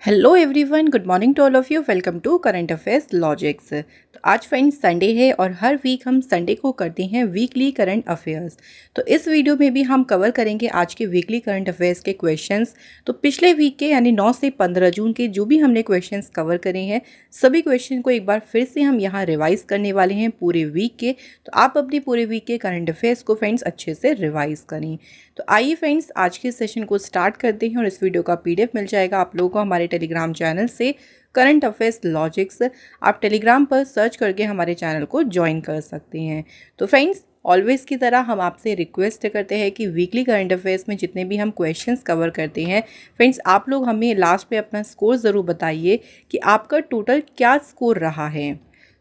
Hello everyone, good morning to all of you. Welcome to current affairs logics. तो आज friends Sunday है और हर week हम Sunday को करते हैं वीकली करंट अफेयर्स। तो इस वीडियो में भी हम कवर करेंगे आज के वीकली करंट अफेयर्स के क्वेश्चंस। तो पिछले वीक के यानी 9 से 15 जून के जो भी हमने क्वेश्चंस कवर करे हैं, सभी क्वेश्चन को एक बार फिर से हम यहाँ रिवाइज करने वाले हैं पूरे वीक के। तो आप अपने पूरे वीक के करंट अफेयर्स को फ्रेंड्स अच्छे से रिवाइज करें। तो आइए फ्रेंड्स आज के सेशन को स्टार्ट करते हैं और इस वीडियो का PDF मिल जाएगा आप लोगों को हमारे टेलीग्राम चैनल से, करंट अफेयर्स लॉजिक्स। आप टेलीग्राम पर सर्च करके हमारे चैनल को ज्वाइन कर सकते हैं। तो फ्रेंड्स ऑलवेज की तरह हम आपसे रिक्वेस्ट करते हैं कि वीकली करंट अफेयर्स में जितने भी हम क्वेश्चंस कवर करते हैं फ्रेंड्स, आप लोग हमें लास्ट में अपना स्कोर ज़रूर बताइए कि आपका टोटल क्या स्कोर रहा है।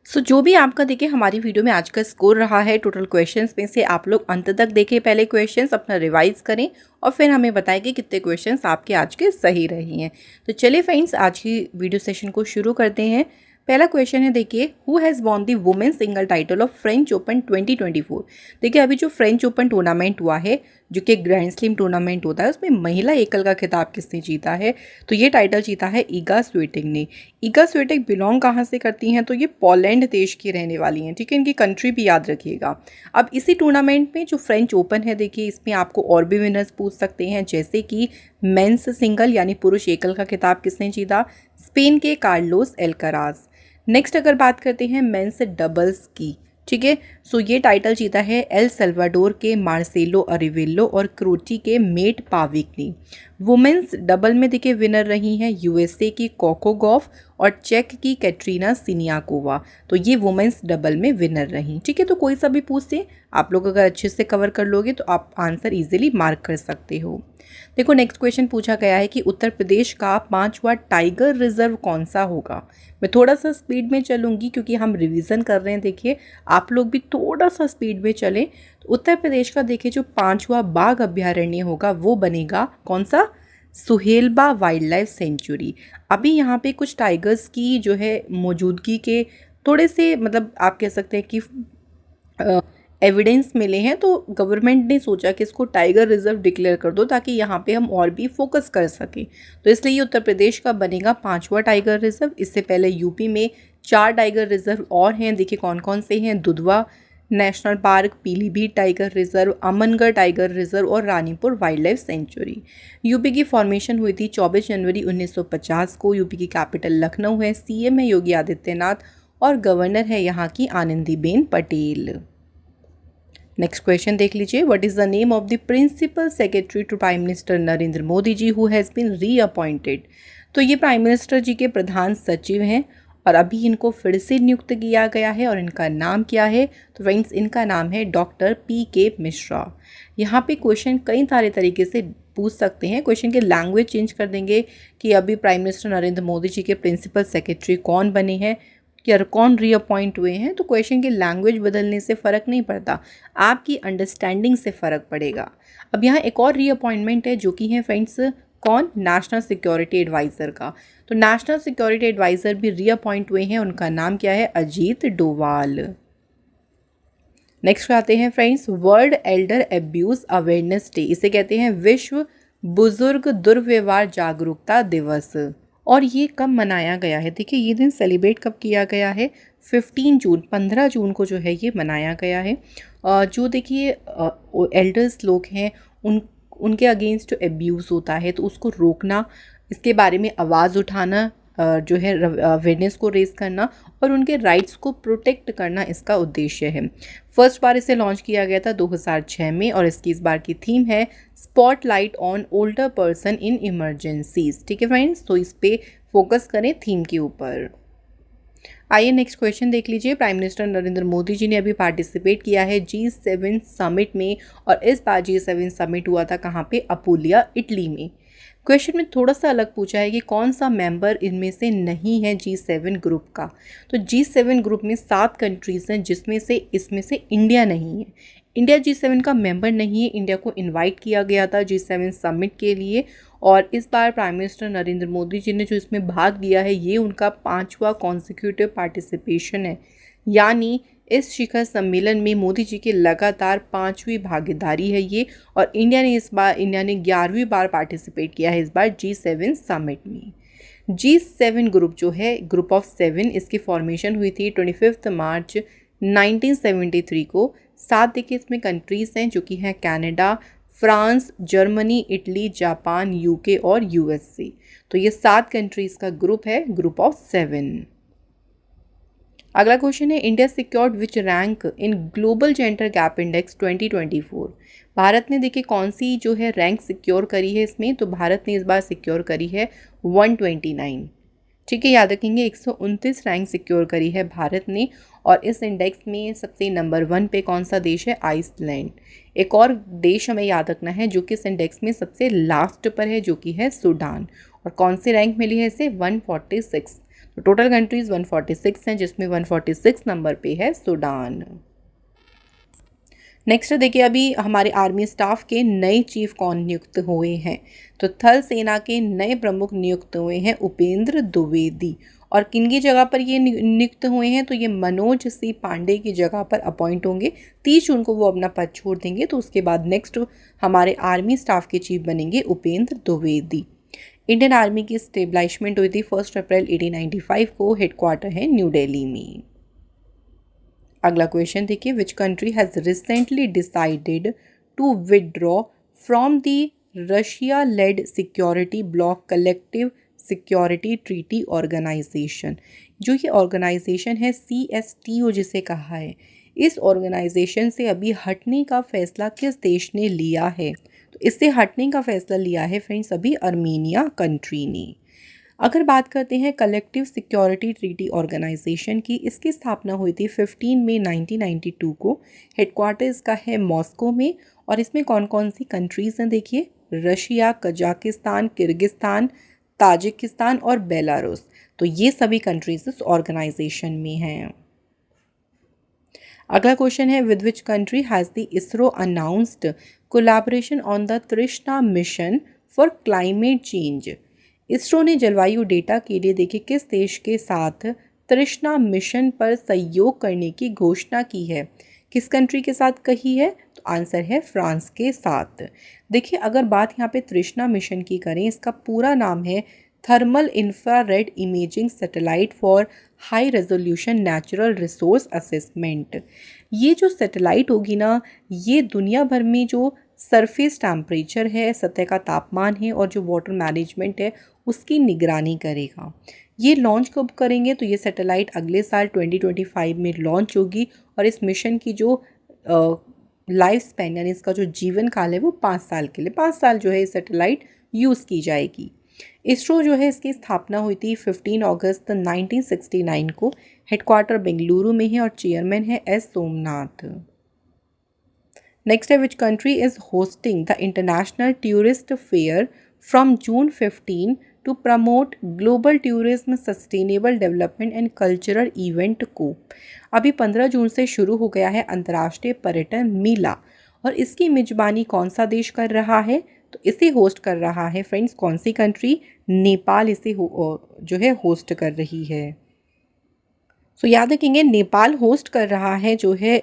जो भी आपका देखिए हमारी वीडियो में आज का स्कोर रहा है टोटल क्वेश्चंस में से, आप लोग अंत तक देखें, पहले क्वेश्चंस अपना रिवाइज करें और फिर हमें बताएं कि कितने क्वेश्चंस आपके आज के सही रहे हैं। तो चलिए फ्रेंड्स आज की वीडियो सेशन को शुरू करते हैं। पहला क्वेश्चन है, देखिए, who has won the women single title of French open 2024। देखिए अभी जो फ्रेंच ओपन टूर्नामेंट हुआ है, जो कि ग्रैंड स्लैम टूर्नामेंट होता है, उसमें महिला एकल का खिताब किसने जीता है? तो ये टाइटल जीता है ईगा स्विएटेक ने। ईगा स्विएटेक बिलोंग कहाँ से करती हैं? तो ये पोलैंड देश की रहने वाली हैं, ठीक है। इनकी कंट्री भी याद रखिएगा। अब इसी टूर्नामेंट में जो फ्रेंच ओपन है, देखिए इसमें आपको और भी विनर्स पूछ सकते हैं, जैसे कि मेंस सिंगल यानी पुरुष एकल का खिताब किसने जीता? स्पेन के कार्लोस एल्कराज। नेक्स्ट अगर बात करते हैं मेंस डबल्स की, ठीक है, ये टाइटल जीता है एल सल्वाडोर के मार्सेलो अरिवेलो और क्रोटी के मेट पाविक ने। वुमेन्स डबल में देखिए विनर रही हैं USA की कोको गॉफ और चेक की कैटरीना सिनियाकोवा। तो ये वुमेन्स डबल में विनर रही, ठीक है। तो कोई सा भी पूछे, आप लोग अगर अच्छे से कवर कर लोगे तो आप आंसर इजीली मार्क कर सकते हो। देखो नेक्स्ट क्वेश्चन पूछा गया है कि उत्तर प्रदेश का 5वां टाइगर रिजर्व कौन सा होगा। मैं थोड़ा सा स्पीड में चलूँगी क्योंकि हम रिवीजन कर रहे हैं, देखिए आप लोग भी थोड़ा सा स्पीड में चलें। तो उत्तर प्रदेश का देखिए जो 5वां बाघ अभ्यारण्य होगा वो बनेगा कौन सा? सुहेलबा वाइल्ड लाइफ सेंचुरी। अभी यहाँ पे कुछ टाइगर्स की जो है मौजूदगी के थोड़े से मतलब आप कह सकते हैं कि एविडेंस मिले हैं, तो गवर्नमेंट ने सोचा कि इसको टाइगर रिजर्व डिक्लेयर कर दो ताकि यहाँ पे हम और भी फोकस कर सकें। तो इसलिए ये उत्तर प्रदेश का बनेगा 5वां टाइगर रिजर्व। इससे पहले यूपी में 4 टाइगर रिजर्व और हैं, देखिए कौन कौन से हैं? Dudhwa national park, Pilibhit tiger reserve, Amangarh tiger reserve और Ranipur wildlife sanctuary. UP की फॉर्मेशन हुई थी 24 जनवरी 1950 को। यूपी की कैपिटल लखनऊ है। CM है योगी आदित्यनाथ और गवर्नर है यहाँ की आनंदीबेन पटेल। नेक्स्ट क्वेश्चन देख लीजिए, what is the name of the principal secretary to prime minister Narendra Modi ji who has been reappointed. तो ये प्राइम मिनिस्टर जी के प्रधान सचिव हैं और अभी इनको फिर से नियुक्त किया गया है और इनका नाम क्या है? तो फ्रेंड्स इनका नाम है डॉक्टर PK मिश्रा। यहाँ पे क्वेश्चन कई सारे तरीके से पूछ सकते हैं। क्वेश्चन के लैंग्वेज चेंज कर देंगे कि अभी प्राइम मिनिस्टर नरेंद्र मोदी जी के प्रिंसिपल सेक्रेटरी कौन बने हैं या कौन रीअपॉइंट हुए हैं। तो क्वेश्चन की लैंग्वेज बदलने से फ़र्क नहीं पड़ता, आपकी अंडरस्टैंडिंग से फ़र्क पड़ेगा। अब यहाँ एक और रीअपॉइंटमेंट है जो कि है फ्रेंड्स कौन? नेशनल सिक्योरिटी एडवाइज़र का। तो नेशनल सिक्योरिटी एडवाइज़र भी रीअपॉइंट हुए हैं, उनका नाम क्या है? अजीत डोवाल। नेक्स्ट आते हैं friends, world Elder abuse awareness day. इसे कहते हैं विश्व बुजुर्ग दुर्व्यवहार जागरूकता दिवस। और ये कब मनाया गया है? देखिए ये दिन सेलिब्रेट कब किया गया है? 15 जून को जो है ये मनाया गया है। जो देखिए एल्डर्स लोग हैं उनके अगेंस्ट जो एब्यूज़ होता है तो उसको रोकना, इसके बारे में आवाज़ उठाना, जो है अवेयरनेस को रेज करना और उनके राइट्स को प्रोटेक्ट करना इसका उद्देश्य है। फर्स्ट बार इसे लॉन्च किया गया था 2006 में और इसकी इस बार की थीम है spotlight on older person in emergencies, ठीक है फ्रेंड्स। तो इस पे फोकस करें थीम के ऊपर। आइए नेक्स्ट क्वेश्चन देख लीजिए, प्राइम मिनिस्टर नरेंद्र मोदी जी ने अभी पार्टिसिपेट किया है G7 समिट में और इस बार G7 समिट हुआ था कहाँ पे? अपुलिया, इटली में। क्वेश्चन में थोड़ा सा अलग पूछा है कि कौन सा मेंबर इनमें से नहीं है G7 ग्रुप का। तो G7 ग्रुप में 7 कंट्रीज़ हैं जिसमें से इसमें से इंडिया नहीं है। इंडिया G7 का मेंबर नहीं है। इंडिया को इनवाइट किया गया था G7 समिट के लिए और इस बार प्राइम मिनिस्टर नरेंद्र मोदी जी ने जो इसमें भाग लिया है ये उनका 5वां कॉन्सिक्यूटिव पार्टिसिपेशन है। यानी इस शिखर सम्मेलन में मोदी जी की लगातार 5वीं भागीदारी है ये, और इंडिया ने 11वीं बार पार्टिसिपेट किया है इस बार G7 समिट में। G7 ग्रुप जो है, ग्रुप ऑफ 7, इसकी फॉर्मेशन हुई थी 25 मार्च 1973 को। 7 देखिए इसमें कंट्रीज़ हैं जो कि हैं Canada, France, Germany, Italy, Japan, UK और यूएसए। तो ये 7 कंट्रीज़ का ग्रुप है, ग्रुप ऑफ 7। अगला क्वेश्चन है, India secured which rank in global gender gap index 2024। Bharat ने देखिए कौन सी जो है रैंक सिक्योर करी है इसमें, तो भारत ने इस बार सिक्योर करी है 129। ठीक है, याद रखेंगे 129 रैंक सिक्योर करी है भारत ने। और इस इंडेक्स में सबसे नंबर 1 पे कौन सा देश है? आइसलैंड। एक और देश हमें याद रखना है जो कि इस इंडेक्स में सबसे लास्ट पर है, जो कि है सूडान। और कौन सी रैंक मिली है इसे? 146। तो टोटल कंट्रीज 146 हैं, जिसमें 146 नंबर पे है सूडान। नेक्स्ट देखिए, अभी हमारे आर्मी स्टाफ के नए चीफ कौन नियुक्त हुए हैं? तो थल सेना के नए प्रमुख नियुक्त हुए हैं उपेंद्र द्विवेदी। और किनकी जगह पर ये नियुक्त हुए हैं? तो ये मनोज सी पांडे की जगह पर अपॉइंट होंगे। 30 जून को वो अपना पद छोड़ देंगे, तो उसके बाद नेक्स्ट हमारे आर्मी स्टाफ के चीफ बनेंगे उपेंद्र द्विवेदी। इंडियन आर्मी की स्टेबलाइजमेंट हुई थी 1 अप्रैल 1895 को। हेडक्वार्टर है न्यू दिल्ली में। अगला क्वेश्चन देखिए, which country has recently decided to withdraw from the Russia led security bloc collective security treaty organisation. जो ये ऑर्गेनाइजेशन है CSTO जिसे कहा है, इस ऑर्गेनाइजेशन से अभी हटने का फैसला किस देश ने लिया है? तो इससे हटने का फैसला लिया है फ्रेंड्स अभी अर्मीनिया कंट्री ने। अगर बात करते हैं कलेक्टिव सिक्योरिटी ट्रीटी ऑर्गेनाइजेशन की, इसकी स्थापना हुई थी 15 मई 1992 को। हेडक्वार्टर इसका है मॉस्को में। और इसमें कौन कौन सी कंट्रीज़ हैं देखिए, रशिया, कजाकिस्तान, किर्गिस्तान, ताजिकिस्तान और बेलारूस। तो ये सभी कंट्रीज इस ऑर्गेनाइजेशन में हैं। अगला क्वेश्चन है, with which country has the ISRO announced collaboration on the Trishna mission for climate change. ISRO ने जलवायु डेटा के लिए देखिए किस देश के साथ तृष्णा मिशन पर सहयोग करने की घोषणा की है? किस कंट्री के साथ कही है? तो आंसर है फ्रांस के साथ। देखिए, अगर बात यहाँ पे तृष्णा मिशन की करें, इसका पूरा नाम है thermal infrared imaging satellite for high resolution natural resource assessment. ये जो सैटेलाइट होगी ना, ये दुनिया भर में जो सरफेस टेम्परेचर है, सतह का तापमान है और जो वाटर मैनेजमेंट है, उसकी निगरानी करेगा। ये लॉन्च कब करेंगे? तो ये सैटेलाइट अगले साल 2025 में लॉन्च होगी। और इस मिशन की जो लाइफ स्पैन यानी इसका जो जीवन काल है वो 5 साल के लिए, 5 साल जो है ये सैटेलाइट यूज़ की जाएगी। इसरो जो है इसकी स्थापना हुई थी 15 अगस्त 1969 को। हेडक्वार्टर बेंगलुरु में है और चेयरमैन है S सोमनाथ। नेक्स्ट है, which country is hosting the international tourist fair from June 15 to promote global tourism sustainable development and cultural event को। अभी 15 जून से शुरू हो गया है अंतर्राष्ट्रीय पर्यटन मेला। और इसकी मेजबानी कौन सा देश कर रहा है? तो इसे होस्ट कर रहा है फ्रेंड्स कौन सी कंट्री? नेपाल इसे जो है होस्ट कर रही है। सो याद रखेंगे, नेपाल होस्ट कर रहा है जो है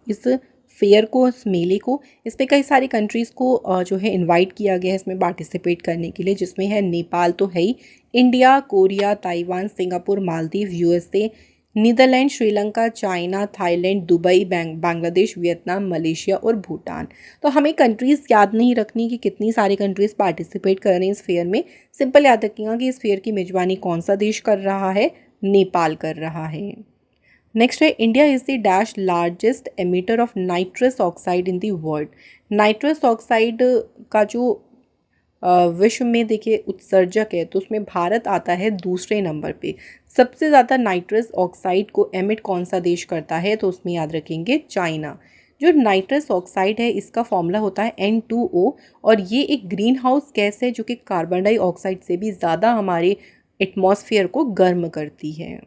इस फेयर को, इस मेले को। इस पर कई सारी कंट्रीज़ को जो है इनवाइट किया गया है इसमें पार्टिसिपेट करने के लिए, जिसमें है नेपाल तो है ही, India, Korea, Taiwan, Singapore, Maldives, USA, Netherlands, Sri Lanka, China, Thailand, Dubai, Bangladesh, Vietnam, Malaysia और भूटान। तो हमें कंट्रीज़ याद नहीं रखनी कि कितनी सारी कंट्रीज़ पार्टिसिपेट कर रही हैं इस फेयर में। सिंपल याद रखिएगा कि इस फेयर की मेजबानी कौन सा देश कर रहा है? नेपाल कर रहा है। नेक्स्ट है, India is the dash largest emitter of nitrous oxide in the world. Nitrous oxide का जो विश्व में देखिए उत्सर्जक है, तो उसमें भारत आता है दूसरे नंबर पे। सबसे ज़्यादा नाइट्रस ऑक्साइड को एमिट कौन सा देश करता है? तो उसमें याद रखेंगे चाइना। जो नाइट्रस ऑक्साइड है इसका फॉर्मूला होता है N2O। और ये एक ग्रीन हाउस गैस है जो कि कार्बन डाइऑक्साइड से भी ज़्यादा हमारे एटमॉस्फेयर को गर्म करती है।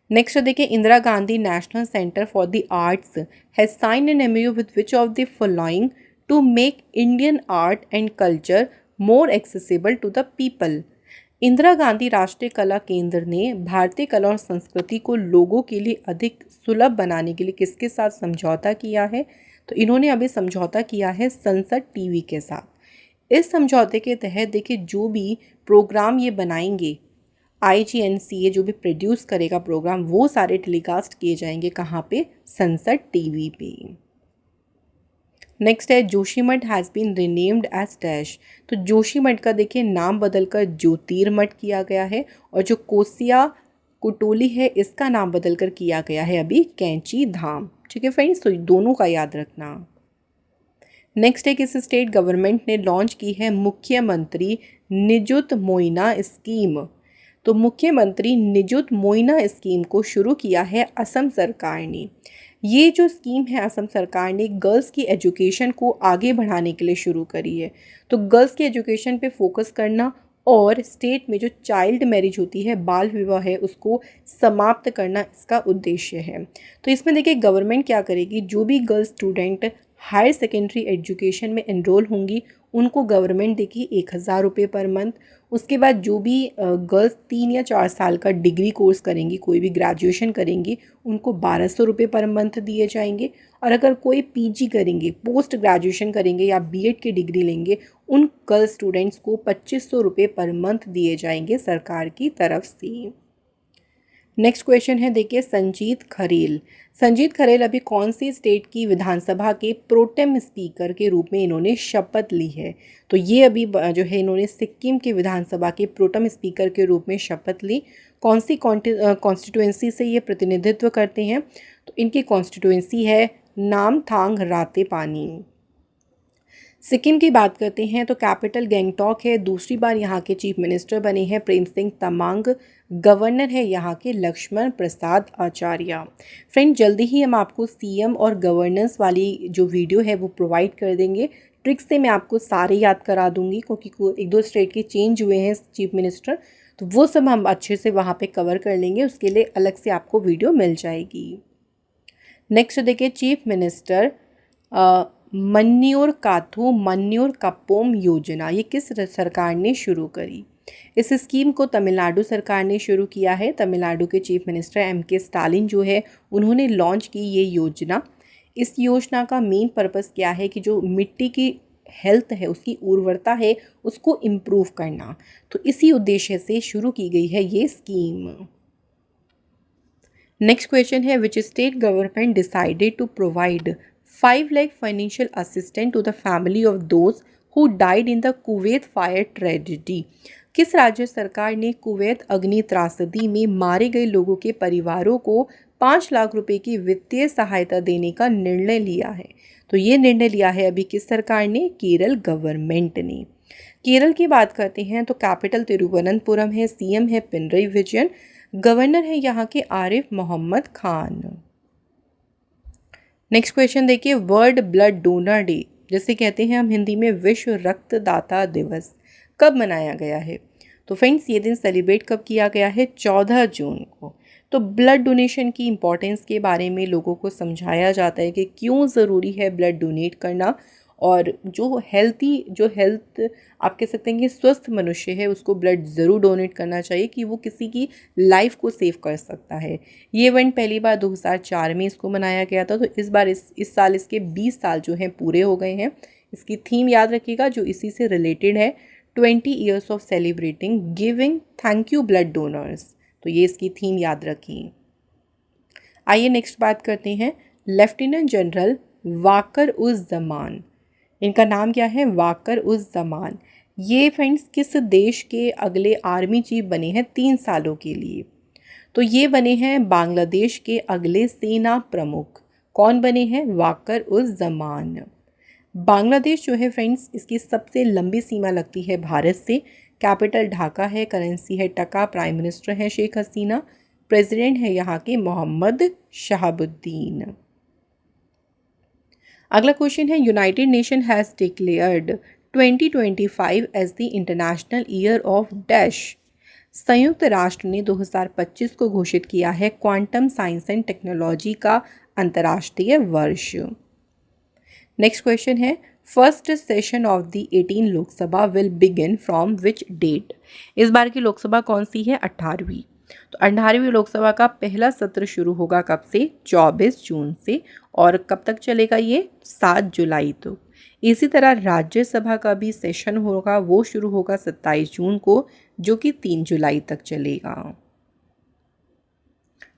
नेक्स्ट देखिए, Indira Gandhi national centre for the arts has signed an MOU with which of the following to make Indian art and culture more accessible to the people. Indira Gandhi राष्ट्रीय कला केंद्र ने भारतीय कला और संस्कृति को लोगों के लिए अधिक सुलभ बनाने के लिए किसके साथ समझौता किया है? तो इन्होंने अभी समझौता किया है संसद TV के साथ। इस समझौते के तहत देखिए जो भी प्रोग्राम ये बनाएंगे, IGNCA जो भी प्रोड्यूस करेगा प्रोग्राम, वो सारे टेलीकास्ट किए जाएंगे कहाँ पे? सनसद टीवी पे। नेक्स्ट है Joshimath has been renamed as dash. तो जोशीमठ का देखिए नाम बदलकर ज्योतिर्मठ किया गया है, और जो कोसिया कुटोली है इसका नाम बदलकर किया गया है अभी कैंची धाम। ठीक है फ्रेंड्स, तो दोनों का याद रखना। नेक्स्ट है किस स्टेट गवर्नमेंट ने लॉन्च की है मुख्यमंत्री निजुत मोइना स्कीम। तो मुख्यमंत्री निजुत मोइना स्कीम को शुरू किया है असम सरकार ने। ये जो स्कीम है असम सरकार ने गर्ल्स की एजुकेशन को आगे बढ़ाने के लिए शुरू करी है। तो गर्ल्स की एजुकेशन पे फोकस करना और स्टेट में जो चाइल्ड मैरिज होती है, बाल विवाह है, उसको समाप्त करना इसका उद्देश्य है। तो इसमें देखिए गवर्नमेंट क्या करेगी, जो भी girls student higher secondary education में एनरोल होंगी उनको गवर्नमेंट देगी 1,000 रुपये पर मंथ। उसके बाद जो भी गर्ल्स 3 या 4 साल का डिग्री कोर्स करेंगी, कोई भी ग्रेजुएशन करेंगी, उनको 1,200 रुपये पर मंथ दिए जाएंगे। और अगर कोई PG करेंगे, पोस्ट ग्रेजुएशन करेंगे या B.Ed की डिग्री लेंगे, उन गर्ल्स स्टूडेंट्स को 2,500 रुपये पर मंथ दिए जाएंगे सरकार की तरफ से। नेक्स्ट क्वेश्चन है देखिए संजीत खरेल। संजीत खरेल अभी कौन सी स्टेट की विधानसभा के प्रोटेम स्पीकर के रूप में इन्होंने शपथ ली है? तो ये अभी जो है इन्होंने सिक्किम के विधानसभा के प्रोटेम स्पीकर के रूप में शपथ ली। कौन सी कॉन्स्टिट्यूएंसी से ये प्रतिनिधित्व करते हैं? तो इनकी कॉन्स्टिट्यूएंसी है नामथांग रातेपानी। सिक्किम की बात करते हैं तो कैपिटल गैंगटॉक है। दूसरी बार यहाँ के चीफ मिनिस्टर बने हैं प्रेम सिंह तमांग। गवर्नर है यहाँ के लक्ष्मण प्रसाद आचार्य। फ्रेंड, जल्दी ही हम आपको CM और गवर्नेंस वाली जो वीडियो है वो प्रोवाइड कर देंगे। ट्रिक्स से मैं आपको सारे याद करा दूंगी, क्योंकि 1-2 स्टेट के चेंज हुए हैं चीफ मिनिस्टर, तो वो सब हम अच्छे से वहाँ पे कवर कर लेंगे। उसके लिए अलग से आपको वीडियो मिल जाएगी। नेक्स्ट देखिए चीफ मिनिस्टर मन्न्यूर काथू मन्न्यूर कप्पोम योजना, ये किस सरकार ने शुरू करी? इस स्कीम को तमिलनाडु सरकार ने शुरू किया है। तमिलनाडु के चीफ मिनिस्टर MK स्टालिन जो है उन्होंने लॉन्च की ये योजना। इस योजना का मेन पर्पस क्या है कि जो मिट्टी की हेल्थ है, उसकी उर्वरता है, उसको इम्प्रूव करना। तो इसी उद्देश्य से शुरू की गई है ये स्कीम। नेक्स्ट क्वेश्चन है which state government decided to provide 5 lakh financial assistance to the family of those who died in the Kuwait fire tragedy. किस राज्य सरकार ने कुवैत अग्नि त्रासदी में मारे गए लोगों के परिवारों को 5 लाख रुपए की वित्तीय सहायता देने का निर्णय लिया है? तो ये निर्णय लिया है अभी किस सरकार ने? केरल गवर्नमेंट ने। केरल की बात करते हैं तो कैपिटल तिरुवनंतपुरम है। CM है पिनरई विजयन। गवर्नर है यहाँ के आरिफ मोहम्मद खान। नेक्स्ट क्वेश्चन देखिए वर्ल्ड ब्लड डोनर डे, जैसे कहते हैं हम हिंदी में विश्व रक्तदाता दिवस, कब मनाया गया है? तो फ्रेंड्स ये दिन सेलिब्रेट कब किया गया है? 14 जून को। तो ब्लड डोनेशन की इम्पोर्टेंस के बारे में लोगों को समझाया जाता है कि क्यों ज़रूरी है ब्लड डोनेट करना, और जो हेल्थ आप कह सकते हैं कि स्वस्थ मनुष्य है उसको ब्लड ज़रूर डोनेट करना चाहिए कि वो किसी की लाइफ को सेव कर सकता है। ये इवेंट पहली बार 2004 में इसको मनाया गया था। तो इस बार इस साल इसके 20 साल जो हैं पूरे हो गए हैं। इसकी थीम याद रखिएगा जो इसी से रिलेटेड है, 20 years of celebrating giving thank you blood donors. तो ये इसकी थीम याद रखिए। आइए नेक्स्ट बात करते हैं लेफ्टिनेंट जनरल वाकर उज़ ज़मान। इनका नाम क्या है? वाकर उज़ ज़मान। ये फ्रेंड्स किस देश के अगले आर्मी चीफ बने हैं 3 सालों के लिए? तो ये बने हैं बांग्लादेश के अगले सेना प्रमुख। कौन बने हैं? वाकर उज़ ज़मान। बांग्लादेश जो है फ्रेंड्स इसकी सबसे लंबी सीमा लगती है भारत से। कैपिटल ढाका है, करेंसी है टका, प्राइम मिनिस्टर है शेख हसीना, प्रेसिडेंट है यहाँ के मोहम्मद शहाबुद्दीन। अगला क्वेश्चन है United Nation has declared 2025 as the international year of dash. संयुक्त राष्ट्र ने 2025 को घोषित किया है क्वांटम साइंस एंड टेक्नोलॉजी का अंतर्राष्ट्रीय वर्ष। नेक्स्ट क्वेश्चन है first session of the 18 Lok Sabha will begin from which date. इस बार की लोकसभा कौन सी है? 18वीं। तो 18वीं लोकसभा का पहला सत्र शुरू होगा कब से? 24 जून से। और कब तक चलेगा ये? 7 जुलाई तक। इसी तरह राज्यसभा का भी सेशन होगा, वो शुरू होगा 27 जून को, जो कि 3 जुलाई तक चलेगा।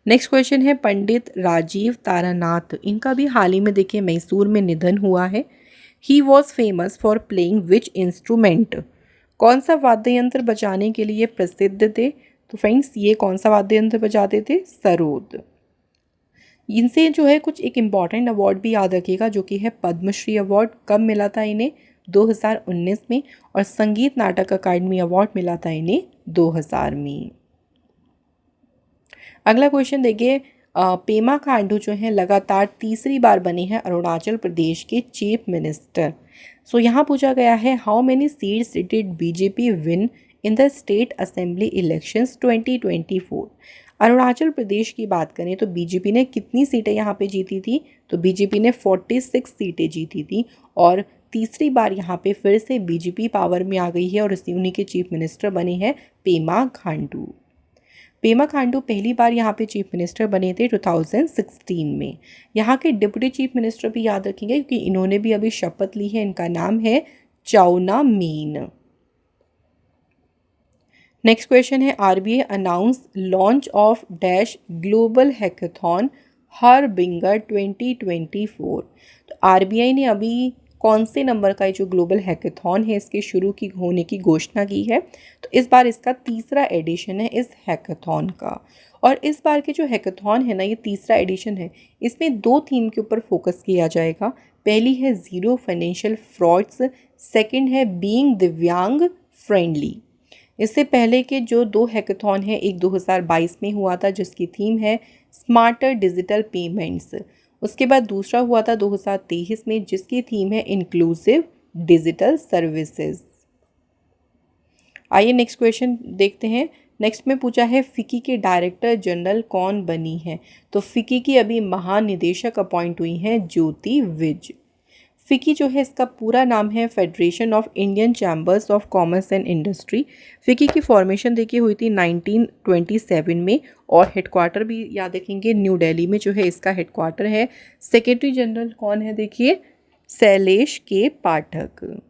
नेक्स्ट क्वेश्चन है पंडित राजीव तारानाथ, इनका भी हाल ही में देखिए मैसूर में निधन हुआ है। He was famous for playing which instrument, कौन सा वाद्य यंत्र बजाने के लिए प्रसिद्ध थे? तो फ्रेंड्स ये कौन सा वाद्य यंत्र बजाते थे? सरोद। इनसे जो है कुछ एक इम्पॉर्टेंट अवार्ड भी याद रखिएगा, जो कि है पद्मश्री अवार्ड। कब मिला था इन्हें? 2019 में। और संगीत नाटक अकादमी अवार्ड मिला था इन्हें 2000 में। अगला क्वेश्चन देखिए, पेमा खांडू जो है लगातार तीसरी बार बने हैं अरुणाचल प्रदेश के चीफ मिनिस्टर। सो यहाँ पूछा गया है how many seats did BJP win in the state assembly elections 2024। Arunachal Pradesh की बात करें तो बीजेपी ने कितनी सीटें यहाँ पे जीती थी? तो बीजेपी ने 46 सीटें जीती थी और तीसरी बार यहाँ पे फिर से बीजेपी पावर में आ गई है और उन्हीं के चीफ मिनिस्टर बने हैं पेमा खांडू। पेमा खांडू पहली बार यहाँ पे चीफ मिनिस्टर बने थे 2016 में। यहाँ के डिप्टी चीफ मिनिस्टर भी याद रखेंगे क्योंकि इन्होंने भी अभी शपथ ली है। इनका नाम है चाउना मीन। नेक्स्ट क्वेश्चन है RBI announce launch of dash global hackathon harbinger 2024। तो आरबीआई ने अभी कौन से नंबर का जो ग्लोबल हैकाथॉन है इसके शुरू की होने की घोषणा की है? तो इस बार इसका तीसरा एडिशन है इस हैकाथॉन का। और इस बार के जो हैकाथॉन है ना, ये तीसरा एडिशन है, इसमें 2 थीम के ऊपर फोकस किया जाएगा। पहली है ज़ीरो फाइनेंशियल फ्रॉड्स, सेकंड है बीइंग दिव्यांग फ्रेंडली। इससे पहले के जो 2 हैकाथॉन है, एक 2022 में हुआ था जिसकी थीम है स्मार्टर डिजिटल पेमेंट्स। उसके बाद दूसरा हुआ था 2023 में जिसकी थीम है इंक्लूसिव डिजिटल सर्विसेज। आइए नेक्स्ट क्वेश्चन देखते हैं। नेक्स्ट में पूछा है फिकी के डायरेक्टर जनरल कौन बनी है? तो फिकी की अभी महानिदेशक अपॉइंट हुई हैं ज्योति विज। फिकी जो है इसका पूरा नाम है federation of Indian chambers of commerce and industry. फिकी की फॉर्मेशन देखिए हुई थी 1927 में और हेडक्वार्टर भी याद रखेंगे न्यू दिल्ली में जो है इसका हेडक्वार्टर है। सेक्रेटरी जनरल कौन है? देखिए शैलेश के पाठक।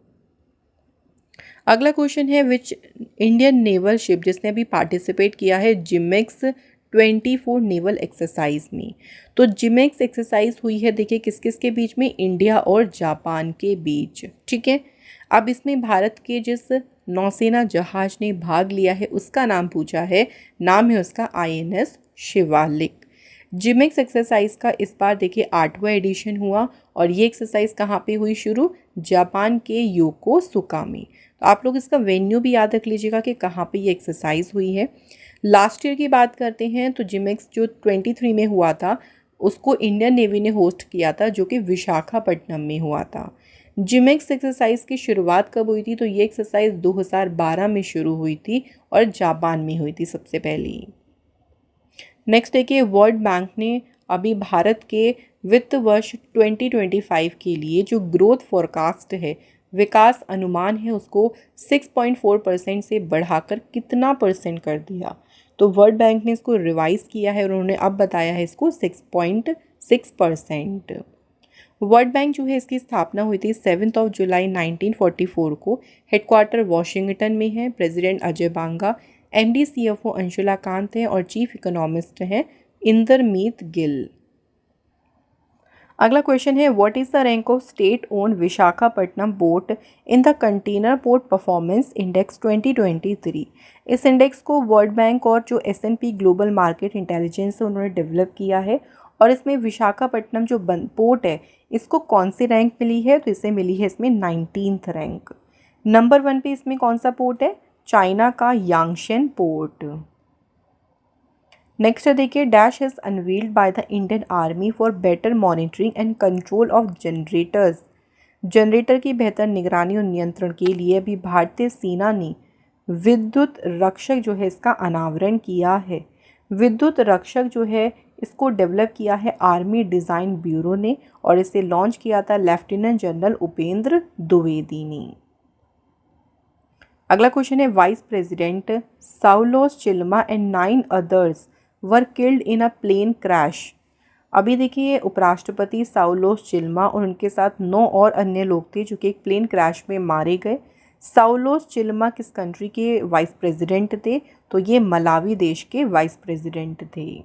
अगला क्वेश्चन है विच इंडियन नेवल शिप जिसने अभी पार्टिसिपेट किया है जिमेक्स 24 नेवल एक्सरसाइज में। तो जिमेक्स एक्सरसाइज हुई है देखिए किस किस के बीच में? इंडिया और जापान के बीच। ठीक है, अब इसमें भारत के जिस नौसेना जहाज ने भाग लिया है उसका नाम पूछा है, नाम है उसका INS शिवालिक। जिमेक्स एक्सरसाइज का इस बार देखिए 8वां एडिशन हुआ और ये एक्सरसाइज कहाँ पे हुई शुरू? जापान के योकोसुका में। तो आप लोग इसका वेन्यू भी याद रख लीजिएगा कि कहाँ पे ये एक्सरसाइज हुई है। लास्ट ईयर की बात करते हैं तो जिमेक्स जो 23 में हुआ था उसको इंडियन नेवी ने होस्ट किया था जो कि विशाखापट्टनम में हुआ था। जिमेक्स एक्सरसाइज की शुरुआत कब हुई थी? तो ये एक्सरसाइज 2012 में शुरू हुई थी और जापान में हुई थी सबसे पहली। नेक्स्ट देखिए वर्ल्ड बैंक ने अभी भारत के वित्त वर्ष 2025 के लिए जो ग्रोथ फोरकास्ट है, विकास अनुमान है, उसको 6.4% से बढ़ाकर कितना परसेंट कर दिया? तो वर्ल्ड बैंक ने इसको रिवाइज किया है और उन्होंने अब बताया है इसको 6.6%। वर्ल्ड बैंक जो है इसकी स्थापना हुई थी 7 जुलाई 1944 को। हेडक्वार्टर वॉशिंगटन में है। President Ajay Banga, MD CFO Anshula Kant हैं और चीफ इकोनॉमिस्ट हैं इंदरमीत गिल। अगला क्वेश्चन है what is the rank of state own Visakhapatnam port in the container port performance index 2023। इस इंडेक्स को वर्ल्ड बैंक और जो S&P ग्लोबल मार्केट इंटेलिजेंस है उन्होंने डेवलप किया है और इसमें विशाखापट्टनम जो पोर्ट है इसको कौन सी रैंक मिली है? तो इसे मिली है इसमें 19th रैंक। नंबर 1 पे इसमें कौन सा पोर्ट है? चाइना का यांगशेन पोर्ट। नेक्स्ट है देखिए dash is unveiled by the Indian army for better monitoring and control of generators. Generator की बेहतर निगरानी और नियंत्रण के लिए अभी भारतीय सेना ने विद्युत रक्षक जो है इसका अनावरण किया है। विद्युत रक्षक जो है इसको डेवलप किया है आर्मी डिज़ाइन ब्यूरो ने और इसे लॉन्च किया था लेफ्टिनेंट जनरल उपेंद्र द्विवेदी ने। अगला क्वेश्चन है vice president Saulos Chilima and 9 others were killed in a plane crash. अभी देखिए उपराष्ट्रपति साउलोस चिल्मा और उनके साथ 9 और अन्य लोग थे जो कि एक प्लेन क्रैश में मारे गए। साउलोस चिल्मा किस कंट्री के वाइस प्रेसिडेंट थे? तो ये मलावी देश के वाइस प्रेसिडेंट थे।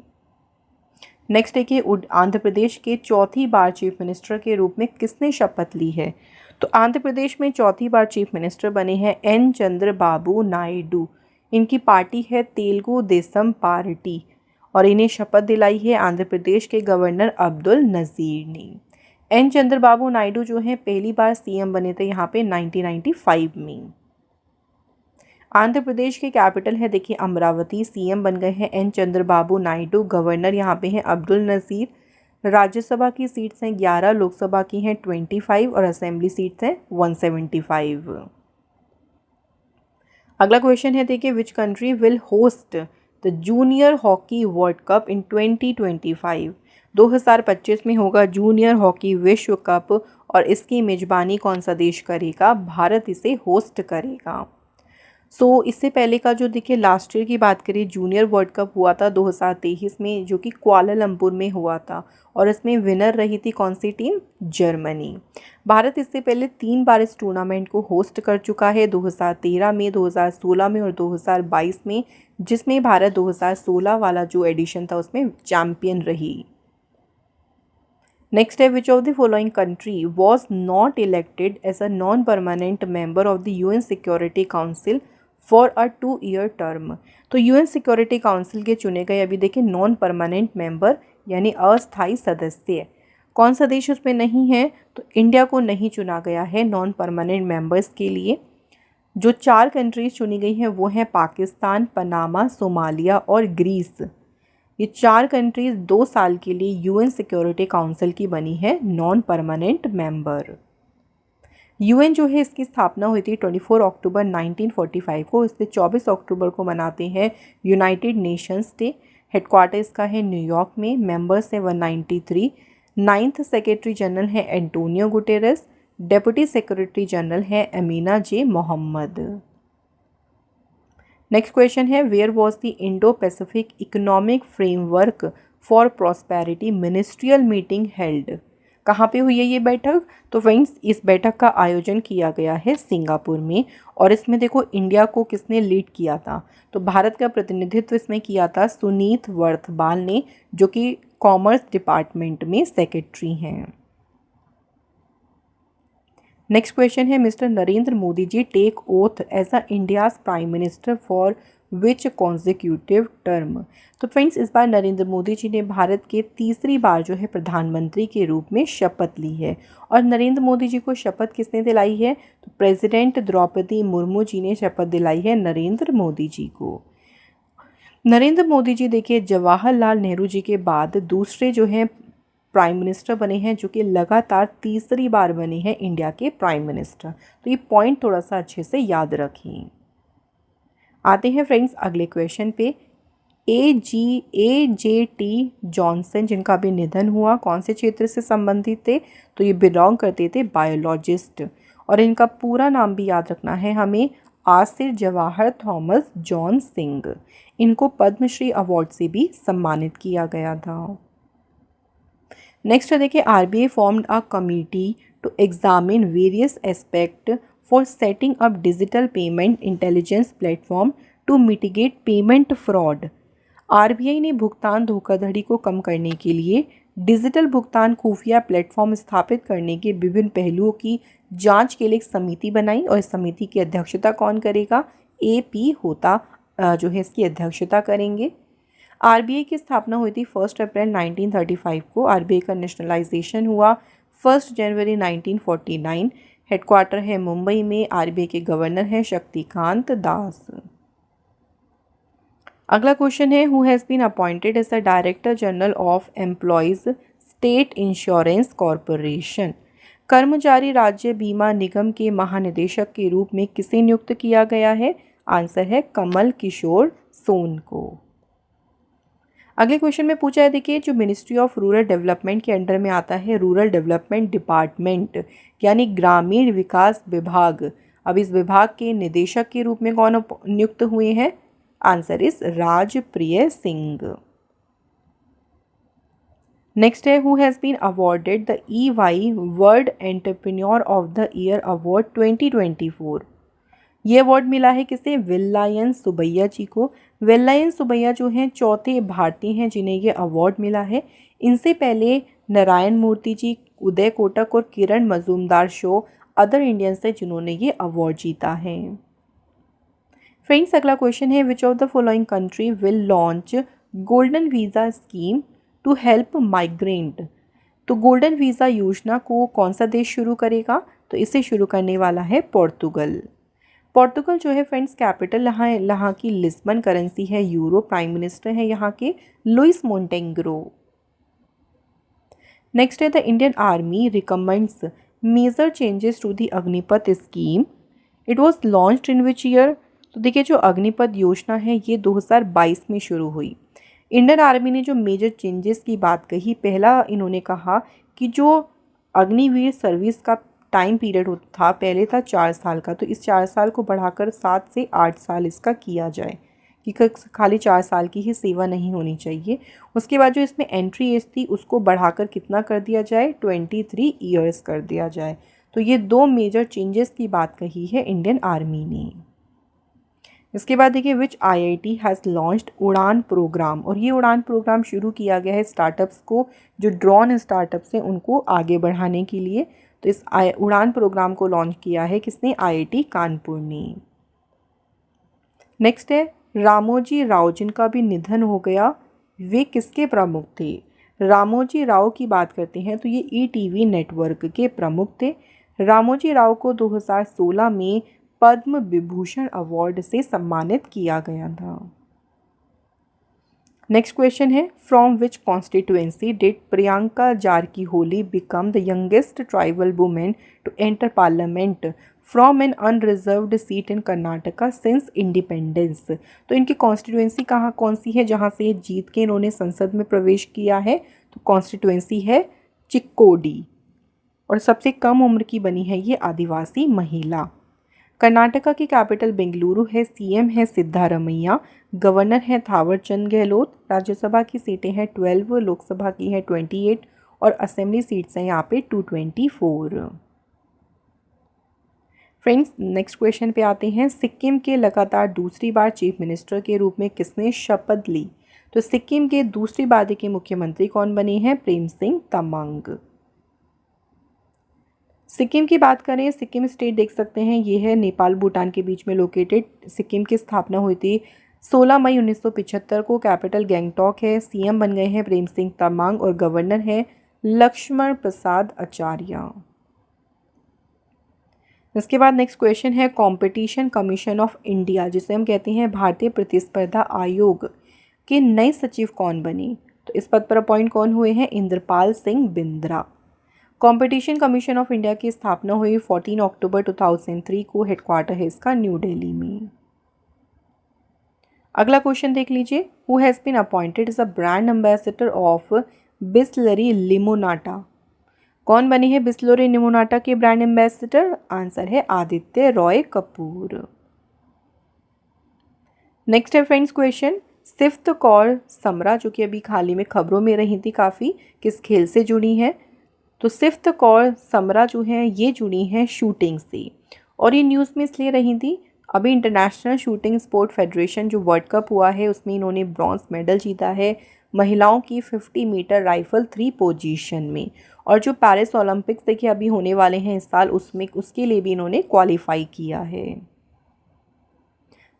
नेक्स्ट है कि आंध्र प्रदेश के चौथी बार चीफ मिनिस्टर के रूप में किसने शपथ ली है? तो आंध्र प्रदेश में चौथी बार चीफ मिनिस्टर बने हैं एन चंद्रबाबू नायडू। इनकी पार्टी है तेलुगु देशम पार्टी और इन्हें शपथ दिलाई है आंध्र प्रदेश के गवर्नर अब्दुल नज़ीर ने। एन चंद्रबाबू नायडू जो हैं पहली बार सीएम बने थे यहाँ पे 1995 में। आंध्र प्रदेश के कैपिटल है देखिए अमरावती। सीएम बन गए हैं एन चंद्रबाबू नायडू। गवर्नर यहाँ पे हैं अब्दुल नज़ीर। राज्यसभा की सीट्स हैं 11, लोकसभा की हैं 25 और असेंबली सीट्स हैं 175। अगला क्वेश्चन है देखिए which country will host the junior hockey world cup in 2025। 2025 में होगा जूनियर हॉकी विश्व कप और इसकी मेजबानी कौन सा देश करेगा? भारत इसे होस्ट करेगा। इससे पहले का जो देखिए लास्ट ईयर की बात करें जूनियर वर्ल्ड कप हुआ था 2023 में जो कि कुआलालंपुर में हुआ था और इसमें विनर रही थी कौन सी टीम? जर्मनी। भारत इससे पहले 3 बार इस टूर्नामेंट को होस्ट कर चुका है 2013 में, 2016 में और 2022 में, जिसमें भारत 2016 वाला जो एडिशन था उसमें चैम्पियन रही। नेक्स्ट है which of the following country was not elected as a non permanent member of the UN security council for a 2-year term. तो यूएन सिक्योरिटी काउंसिल के चुने गए अभी देखिए नॉन परमानेंट मेंबर यानी अस्थायी सदस्य कौन सा देश उसमें नहीं है? तो इंडिया को नहीं चुना गया है नॉन परमानेंट मेंबर्स के लिए। जो 4 कंट्रीज चुनी गई हैं वो हैं पाकिस्तान, पनामा, सोमालिया और ग्रीस। ये 4 कंट्रीज 2 साल के लिए यूएन सिक्योरिटी काउंसिल की बनी है नॉन परमानेंट मेंबर। यूएन जो है इसकी स्थापना हुई थी 24 अक्टूबर 1945 को, इसलिए 24 अक्टूबर को मनाते हैं यूनाइटेड नेशंस डे। हेडक्वार्टर इसका है न्यूयॉर्क में। मेंबर्स हैं 193। 9th सेक्रेटरी जनरल है Antonio Guterres. Deputy secretary general है Amina J Mohammed. Next question है where was the Indo Pacific economic framework for prosperity ministerial meeting held. कहाँ पे हुई है ये बैठक? तो फ्रेंड्स इस बैठक का आयोजन किया गया है सिंगापुर में और इसमें देखो इंडिया को किसने लीड किया था? तो भारत का प्रतिनिधित्व इसमें किया था सुनीत वर्थवाल ने जो कि कॉमर्स डिपार्टमेंट में सेक्रेटरी हैं। नेक्स्ट क्वेश्चन है mister Narendra Modi ji take oath as a India's prime minister for which consecutive term. तो फ्रेंड्स इस बार नरेंद्र मोदी जी ने भारत के तीसरी बार जो है प्रधानमंत्री के रूप में शपथ ली है। और नरेंद्र मोदी जी को शपथ किसने दिलाई है? तो प्रेसिडेंट द्रौपदी मुर्मू जी ने शपथ दिलाई है नरेंद्र मोदी जी को। नरेंद्र मोदी जी देखिए जवाहरलाल नेहरू जी के बाद दूसरे जो हैं प्राइम मिनिस्टर बने हैं जो कि लगातार तीसरी बार बने हैं इंडिया के प्राइम मिनिस्टर। तो ये पॉइंट थोड़ा सा अच्छे से याद रखें। आते हैं फ्रेंड्स अगले क्वेश्चन पे। AJT जॉनसन जिनका अभी निधन हुआ कौन से क्षेत्र से संबंधित थे? तो ये बिलोंग करते थे बायोलॉजिस्ट और इनका पूरा नाम भी याद रखना है हमें आसिर जवाहर थॉमस जॉन सिंह। इनको पद्मश्री अवार्ड से भी सम्मानित किया गया था। नेक्स्ट देखिए RBI formed a committee to examine various aspect for setting up digital payment intelligence platform to mitigate payment fraud. RBI ने भुगतान धोखाधड़ी को कम करने के लिए डिजिटल भुगतान खुफिया प्लेटफॉर्म स्थापित करने के विभिन्न पहलुओं की जांच के लिए एक समिति बनाई और इस समिति की अध्यक्षता कौन करेगा? AP होता जो है इसकी अध्यक्षता करेंगे। RBI की स्थापना हुई थी 1 अप्रैल 1935 को। RBI का नेशनलाइजेशन हुआ 1 जनवरी 1949। हेडक्वार्टर है मुंबई में। RBI के गवर्नर हैं शक्तिकांत दास। अगला क्वेश्चन है who has been appointed as the director general of employees state insurance corporation. कर्मचारी राज्य बीमा निगम के महानिदेशक के रूप में किसे नियुक्त किया गया है? आंसर है कमल किशोर सोन को। अगले क्वेश्चन में पूछा है देखिए जो मिनिस्ट्री ऑफ रूरल डेवलपमेंट के अंडर में आता है रूरल डेवलपमेंट डिपार्टमेंट यानी ग्रामीण विकास विभाग, अब इस विभाग के निदेशक के रूप में कौन नियुक्त हुए हैं? Answer is Rajpriya Singh. Next है, who has been awarded the EY world entrepreneur of the year award 2024। ये अवार्ड मिला है किसे? वेलायन सुबैया जी को। वेलायन सुबैया जो हैं चौथे भारतीय हैं जिन्हें ये अवार्ड मिला है। इनसे पहले नारायण मूर्ति जी, उदय कोटक और किरण मजूमदार शो अदर इंडियंस हैं जिन्होंने ये अवार्ड जीता है। फ्रेंड्स, अगला क्वेश्चन है, which of the following country will launch golden visa scheme to help migrant. तो गोल्डन वीज़ा योजना को कौन सा देश शुरू करेगा? तो इसे शुरू करने वाला है पोर्तुगल। पोर्तुगल जो है फ्रेंड्स, कैपिटल यहाँ की लिस्बन, करेंसी है यूरो, प्राइम मिनिस्टर है यहाँ के लुइस मोंटेग्रो। नेक्स्ट है, the Indian army recommends major changes to the Agnipath scheme, it was launched in which year. तो देखिए, जो अग्निपथ योजना है ये 2022 में शुरू हुई। इंडियन आर्मी ने जो मेजर चेंजेस की बात कही, पहला इन्होंने कहा कि जो अग्निवीर सर्विस का टाइम पीरियड था, पहले था 4 साल का, तो इस 4 साल को बढ़ाकर 7 से 8 साल इसका किया जाए कि खाली 4 साल की ही सेवा नहीं होनी चाहिए। उसके बाद जो इसमें एंट्री एज थी उसको बढ़ाकर कितना कर दिया जाए? 23 ईयर्स कर दिया जाए। तो ये 2 मेजर चेंजेस की बात कही है इंडियन आर्मी ने। इसके बाद देखिए, विच IIT हैज़ लॉन्च्ड उड़ान प्रोग्राम, और ये उड़ान प्रोग्राम शुरू किया गया है स्टार्टअप्स को, जो ड्रोन स्टार्टअप्स हैं उनको आगे बढ़ाने के लिए। तो इस उड़ान प्रोग्राम को लॉन्च किया है किसने? IIT कानपुर ने। नेक्स्ट है, रामोजी राव जिनका भी निधन हो गया, वे किसके प्रमुख थे? रामोजी राव की बात करते हैं तो ये ETV नेटवर्क के प्रमुख थे। रामोजी राव को 2016 में पद्म विभूषण अवार्ड से सम्मानित किया गया था। नेक्स्ट क्वेश्चन है, from which constituency did Priyanka Jarkiholi become the youngest tribal women to enter parliament from an unreserved seat in Karnataka since independence. तो इनकी कॉन्स्टिट्यूएंसी कौन सी है जहाँ से जीत के इन्होंने संसद में प्रवेश किया है? तो कॉन्स्टिट्यूएंसी है चिक्कोडी, और सबसे कम उम्र की बनी है ये आदिवासी महिला। कर्नाटका की कैपिटल बेंगलुरु है, CM है सिद्धारमैया, गवर्नर है थावरचंद गहलोत, राज्यसभा की सीटें हैं 12, लोकसभा की है 28 और असेंबली सीट्स हैं यहाँ पे 224। फ्रेंड्स, नेक्स्ट क्वेश्चन पे आते हैं, सिक्किम के लगातार दूसरी बार चीफ मिनिस्टर के रूप में किसने शपथ ली? तो सिक्किम के दूसरी बार के मुख्यमंत्री कौन बने हैं? प्रेम सिंह तमांग। सिक्किम की बात करें, सिक्किम स्टेट देख सकते हैं, ये है नेपाल भूटान के बीच में लोकेटेड। सिक्किम की स्थापना हुई थी 16 मई 1975 को, कैपिटल गैंगटॉक है, CM बन गए हैं प्रेम सिंह तमांग और गवर्नर है लक्ष्मण प्रसाद आचार्य। इसके बाद नेक्स्ट क्वेश्चन है, कंपटीशन कमीशन ऑफ इंडिया जिसे हम कहते हैं भारतीय प्रतिस्पर्धा आयोग के नए सचिव कौन बने? तो इस पद पर अपॉइंट कौन हुए हैं? Indrapal Singh Bindra. Competition commission of India की स्थापना हुई 14 अक्टूबर 2003 को, हेडक्वार्टर है इसका न्यू दिल्ली में। अगला क्वेश्चन देख लीजिए, who has been appointed as a brand ambassador of Bisleri Limonata. कौन बने हैं बिस्लरी लिमोनाटा के ब्रांड एम्बेसडर? आंसर है आदित्य रॉय कपूर। नेक्स्ट है फ्रेंड्स क्वेश्चन, सिफ्त कौर समरा जो कि अभी हाल ही में खबरों में रही थी काफ़ी, किस खेल से जुड़ी हैं? तो सिफ्त कौर समरा जो हैं ये जुड़ी हैं शूटिंग से, और ये न्यूज़ में इसलिए रही थी, अभी इंटरनेशनल शूटिंग स्पोर्ट फेडरेशन जो वर्ल्ड कप हुआ है उसमें इन्होंने ब्रॉन्ज मेडल जीता है महिलाओं की 50 मीटर राइफल 3 पोजीशन में, और जो पेरिस ओलंपिक्स देखिए अभी होने वाले हैं इस साल, उसमें उसके लिए भी इन्होंने क्वालिफाई किया है।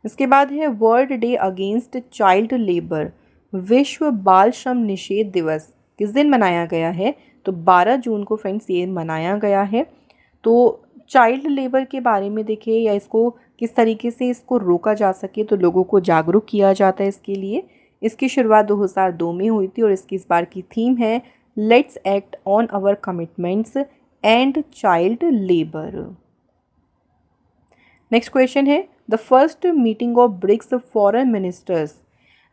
इसके बाद है world day against child labour, विश्व बाल श्रम निषेध दिवस किस दिन मनाया गया है? तो 12 जून को फ्रेंड्स ये मनाया गया है। तो चाइल्ड लेबर के बारे में देखिए, या इसको किस तरीके से इसको रोका जा सके तो लोगों को जागरूक किया जाता है इसके लिए। इसकी शुरुआत 2002 में हुई थी और इसकी इस बार की थीम है let's act on our commitments and child labour. Next question है, the first meeting of BRICS foreign ministers.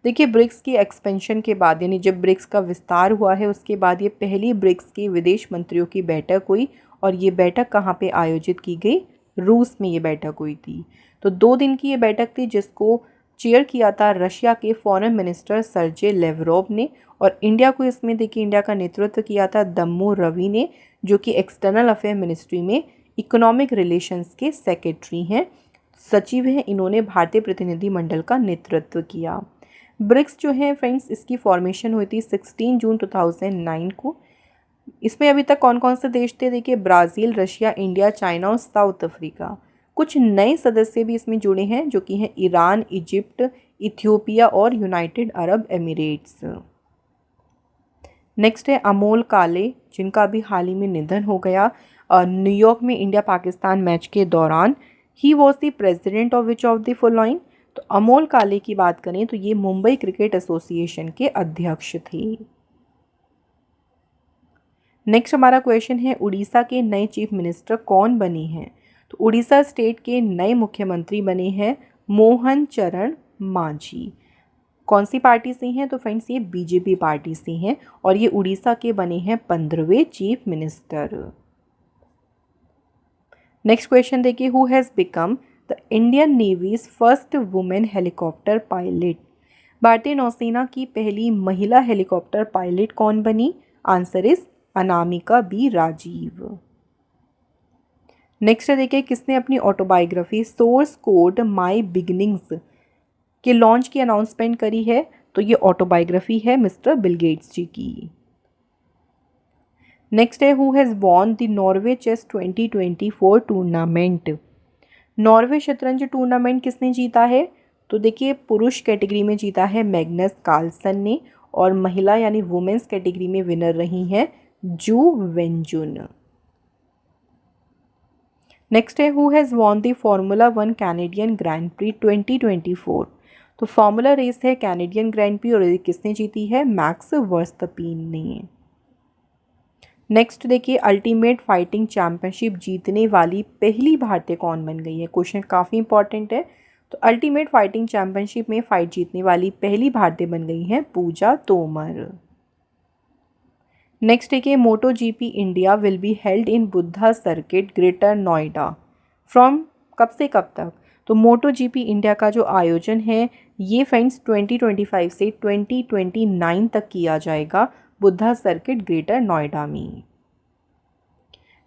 देखिए, ब्रिक्स की एक्सपेंशन के बाद, यानी जब ब्रिक्स का विस्तार हुआ है उसके बाद ये पहली ब्रिक्स की विदेश मंत्रियों की बैठक हुई, और ये बैठक कहाँ पे आयोजित की गई? रूस में ये बैठक हुई थी। तो 2 दिन की ये बैठक थी जिसको चेयर किया था रशिया के फॉरेन मिनिस्टर सर्जे लेवरोव ने, और इंडिया को इसमें देखिए इंडिया का नेतृत्व किया था दम्मू रवि ने, जो कि एक्सटर्नल अफेयर मिनिस्ट्री में इकोनॉमिक रिलेशंस के सेक्रेटरी हैं, सचिव हैं। इन्होंने भारतीय प्रतिनिधिमंडल का नेतृत्व किया। ब्रिक्स जो है फ्रेंड्स, इसकी फॉर्मेशन हुई थी 16 जून 2009 को। इसमें अभी तक कौन कौन से देश थे देखिए, ब्राज़ील, रशिया, इंडिया, चाइना और साउथ अफ्रीका। कुछ नए सदस्य भी इसमें जुड़े हैं जो कि हैं ईरान, इजिप्ट, इथियोपिया और यूनाइटेड अरब एमिरेट्स। नेक्स्ट है अमोल काले, जिनका भी हाल ही में निधन हो गया न्यूयॉर्क में इंडिया पाकिस्तान मैच के दौरान। He was the president of which of the following. तो अमोल काले की बात करें तो ये मुंबई क्रिकेट एसोसिएशन के अध्यक्ष थे। नेक्स्ट हमारा क्वेश्चन है उड़ीसा के नए चीफ मिनिस्टर कौन बने हैं। तो उड़ीसा स्टेट के नए मुख्यमंत्री बने हैं मोहन चरण मांझी। कौन सी पार्टी से हैं तो फ्रेंड्स ये बीजेपी पार्टी से हैं, और ये उड़ीसा के बने हैं 15वें चीफ मिनिस्टर। नेक्स्ट क्वेश्चन देखिए, who has become the Indian navy's first women helicopter pilot. भारतीय नौसेना की पहली महिला हेलीकॉप्टर पायलट कौन बनी। Answer is Anamika B Rajeev. Next देखिए, किसने अपनी autobiography source code my beginnings के लॉन्च की अनाउंसमेंट करी है। तो ये ऑटोबायोग्राफी है मिस्टर बिल गेट्स जी की। नेक्स्ट है who has won the Norway chess 2024 tournament. Norway शतरंज टूर्नामेंट किसने जीता है। तो देखिए पुरुष कैटेगरी में जीता है मैग्नस कार्लसन ने, और महिला यानी वुमेन्स कैटेगरी में विनर रही हैं जू वेंजुन। नेक्स्ट है who has won the formula 1 Canadian grand pre 2024। तो फार्मूला रेस है कैनेडियन ग्रैंड प्री, और किसने जीती है, मैक्स वर्स्टपीन ने। नेक्स्ट देखिए, अल्टीमेट फाइटिंग चैंपियनशिप जीतने वाली पहली भारतीय कौन बन गई है। क्वेश्चन काफ़ी इंपॉर्टेंट है। तो अल्टीमेट फाइटिंग चैंपियनशिप में फाइट जीतने वाली पहली भारतीय बन गई हैं पूजा तोमर। नेक्स्ट देखिए, Moto GP India will be held in Buddha circuit greater Noida from कब से कब तक। तो मोटो जीपी इंडिया का जो आयोजन है ये फ्रेंड्स 2025 से 2029 तक किया जाएगा बुद्धा सर्किट ग्रेटर नोएडा में।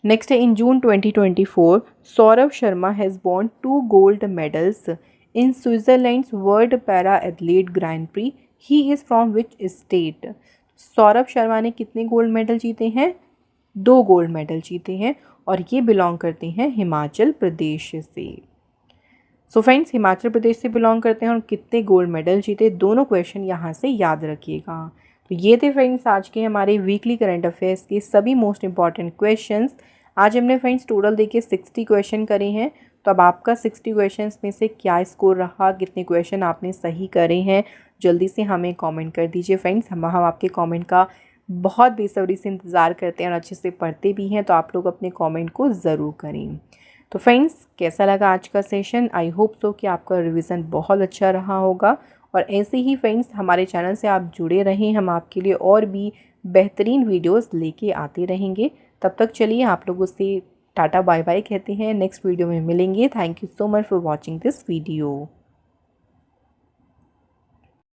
नेक्स्ट है, in June 2024 Saurabh Sharma has won 2 gold medals in Switzerland's world para athlete grand prix. He is from which state. Saurabh Sharma ने कितने गोल्ड मेडल जीते हैं, 2 गोल्ड मेडल जीते हैं, और ये बिलोंग करते हैं हिमाचल प्रदेश से। सो फ्रेंड्स, हिमाचल प्रदेश से बिलोंग करते हैं और कितने गोल्ड मेडल जीते, दोनों क्वेश्चन यहाँ से याद रखिएगा। तो ये थे फ्रेंड्स आज के हमारे वीकली करंट अफेयर्स के सभी मोस्ट इंपॉर्टेंट क्वेश्चंस। आज हमने फ्रेंड्स टोटल देखिए 60 क्वेश्चन करे हैं। तो अब आपका 60 क्वेश्चंस में से क्या स्कोर रहा, कितने क्वेश्चन आपने सही करे हैं, जल्दी से हमें कमेंट कर दीजिए फ्रेंड्स। हम आपके कमेंट का बहुत बेसब्री से इंतज़ार करते हैं और अच्छे से पढ़ते भी हैं, तो आप लोग अपने कमेंट को ज़रूर करें। तो फ्रेंड्स, कैसा लगा आज का सेशन। आई होप सो कि आपका रिवीजन बहुत अच्छा रहा होगा, और ऐसे ही फ्रेंड्स हमारे चैनल से आप जुड़े रहें, हम आपके लिए और भी बेहतरीन वीडियोस लेके आते रहेंगे। तब तक चलिए आप लोगों से टाटा बाय बाय कहते हैं, नेक्स्ट वीडियो में मिलेंगे। Thank you so much for watching this video.